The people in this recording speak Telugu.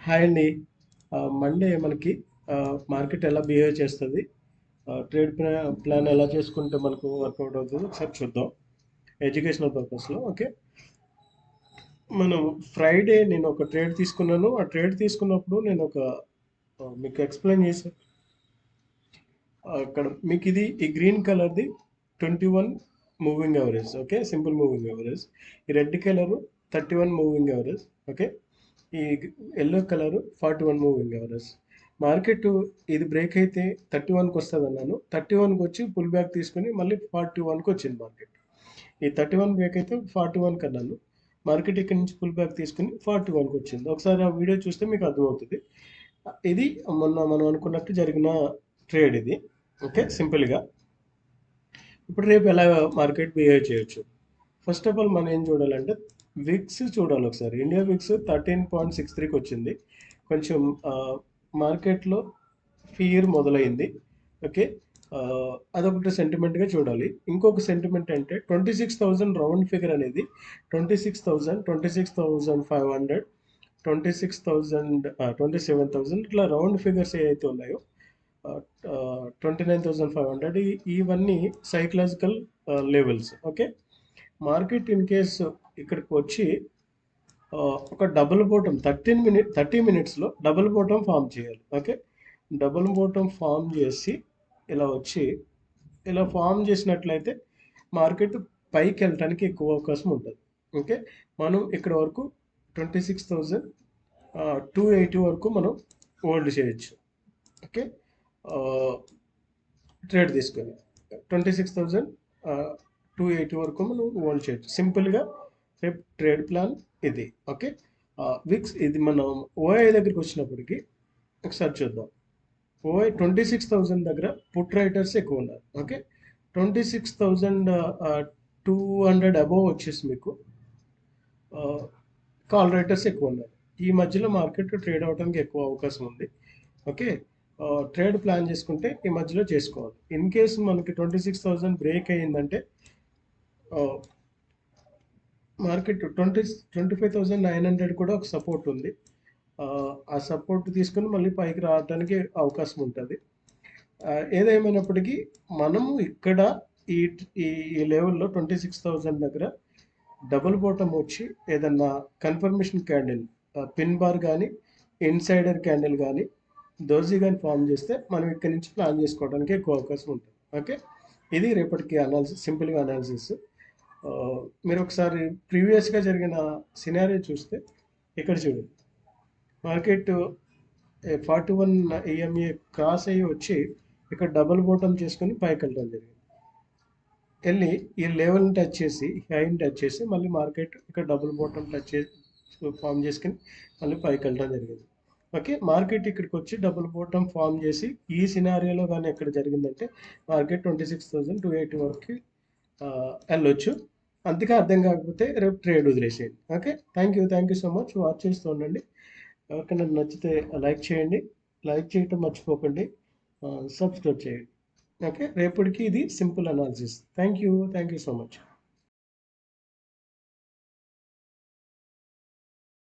హాయ్ అండి. మండే మనకి మార్కెట్ ఎలా బిహేవ్ చేస్తుంది, ట్రేడ్ ప్లాన్ ఎలా చేసుకుంటే మనకు వర్కౌట్ అవుతుంది ఒకసారి చూద్దాం. ఎడ్యుకేషనల్ పర్పస్లో ఓకే. మనం ఫ్రైడే నేను ఒక ట్రేడ్ తీసుకున్నాను. ఆ ట్రేడ్ తీసుకున్నప్పుడు నేను ఒక మీకు ఎక్స్ప్లెయిన్ చేసి అక్కడ మీకు ఈ గ్రీన్ కలర్ది 21 moving average, okay, simple moving average. ఈ red colour 31 moving average, okay. ఈ yellow colour 41 moving average. Market ఇది బ్రేక్ అయితే 31కి వస్తుంది అన్నాను. 31కి వచ్చి పుల్ బ్యాక్ తీసుకుని మళ్ళీ 41కి వచ్చింది మార్కెట్. ఈ 31 బ్రేక్ అయితే 41కి అన్నాను. మార్కెట్ ఇక్కడ నుంచి పుల్ బ్యాక్ తీసుకుని 41కి వచ్చింది. ఒకసారి ఆ వీడియో చూస్తే మీకు అర్థమవుతుంది. ఇది మొన్న మనం అనుకున్నట్టు జరిగిన ట్రేడ్ ఇది, ఓకే. సింపుల్గా ఇప్పుడు రేపు ఎలా మార్కెట్ బిహేవ్ చేయొచ్చు. ఫస్ట్ ఆఫ్ ఆల్ మనం ఏం చూడాలంటే విక్స్ చూడాలి ఒకసారి. ఇండియా విక్స్ 13.63కి వచ్చింది. కొంచెం మార్కెట్లో ఫియర్ మొదలైంది, ఓకే. అదొకటి సెంటిమెంట్గా చూడాలి. ఇంకొక సెంటిమెంట్ అంటే 26,000 రౌండ్ ఫిగర్ అనేది 26,000, 26,500, 26,000, 27,000 ఇట్లా రౌండ్ ఫిగర్స్ ఏవైతే ఉన్నాయో 29,500 ఇవన్నీ psychological levels, okay. Market in case ఇక్కడికి వచ్చి ఒక డబుల్ బాటమ్ 30 మినిట్స్లో డబుల్ బాటమ్ ఫామ్ చేయాలి, ఓకే. డబుల్ బాటమ్ ఫామ్ చేసి ఇలా వచ్చి ఇలా ఫామ్ చేసినట్లయితే మార్కెట్ పైకి వెళ్ళటానికి ఎక్కువ అవకాశం ఉంటుంది, ఓకే. మనం ఇక్కడ వరకు 26,280 వరకు మనం హోల్డ్ చేయొచ్చు, ఓకే. ట్రేడ్ తీసుకొని 26,280 వరకు మనం హోల్డ్ చేయొచ్చు సింపుల్గా. రేపు ట్రేడ్ ప్లాన్ ఇది, ఓకే. విక్స్ ఇది మనం ఓఐ దగ్గరికి వచ్చినప్పటికి ఒకసారి చూద్దాం. ఓఐ 26,000 దగ్గర పుట్ రైటర్స్ ఎక్కువ ఉన్నారు, ఓకే. 26,200 అబోవ్ వచ్చేసి మీకు కాల్ రైటర్స్ ఎక్కువ ఉన్నారు. ఈ మధ్యలో మార్కెట్ ట్రేడ్ అవడానికి ఎక్కువ అవకాశం ఉంది, ఓకే. ట్రేడ్ ప్లాన్ చేసుకుంటే ఈ మధ్యలో చేసుకోవాలి. ఇన్ కేసు మనకి 26,000 బ్రేక్ అయ్యిందంటే మార్కెట్ 25,900 కూడా ఒక సపోర్ట్ ఉంది. ఆ సపోర్ట్ తీసుకుని మళ్ళీ పైకి రావడానికి అవకాశం ఉంటుంది. ఏదేమైనప్పటికీ మనము ఇక్కడ ఈ ఈ లెవెల్లో 26,000 దగ్గర డబుల్ బాటమ్ వచ్చి ఏదన్నా కన్ఫర్మేషన్ క్యాండిల్, పిన్ బార్ కానీ ఇన్సైడర్ క్యాండిల్ కానీ దోజీ కానీ ఫామ్ చేస్తే మనం ఇక్కడ నుంచి ప్లాన్ చేసుకోవడానికి ఎక్కువ అవకాశం ఉంటుంది, ఓకే. ఇది రేపటికి అనాలిసిస్, సింపుల్గా అనాలిసిస్. మీరు ఒకసారి ప్రీవియస్గా జరిగిన సినారియో చూస్తే ఇక్కడ చూడండి. మార్కెట్ 41 ఈఎంఏ క్రాస్ అయ్యి వచ్చి ఇక్కడ డబుల్ బాటమ్ చేసుకుని పైకి వెళ్ళడం జరిగింది. వెళ్ళి ఈ లెవెల్ని టచ్ చేసి హైని టచ్ చేసి మళ్ళీ మార్కెట్ ఇక్కడ డబుల్ బాటమ్ టచ్ చేసి ఫామ్ చేసుకుని మళ్ళీ పైకి వెళ్ళడం జరిగింది, ఓకే. మార్కెట్ ఇక్కడికి వచ్చి డబుల్ బాటమ్ ఫామ్ చేసి ఈ సినారియోలో కానీ ఎక్కడ జరిగిందంటే మార్కెట్ 26,280 వరకు వెళ్ళొచ్చు. అంతగా అర్థం కాకపోతే రేపు ట్రేడ్ వదిలేసేయండి, okay. Thank you so much. Watch చేస్తూ ఉండండి. ఎవరికైనా నచ్చితే లైక్ చేయండి, లైక్ చేయటం మర్చిపోకండి, సబ్స్క్రైబ్ చేయండి, ఓకే. రేపటికి ఇది simple analysis. Thank you so much.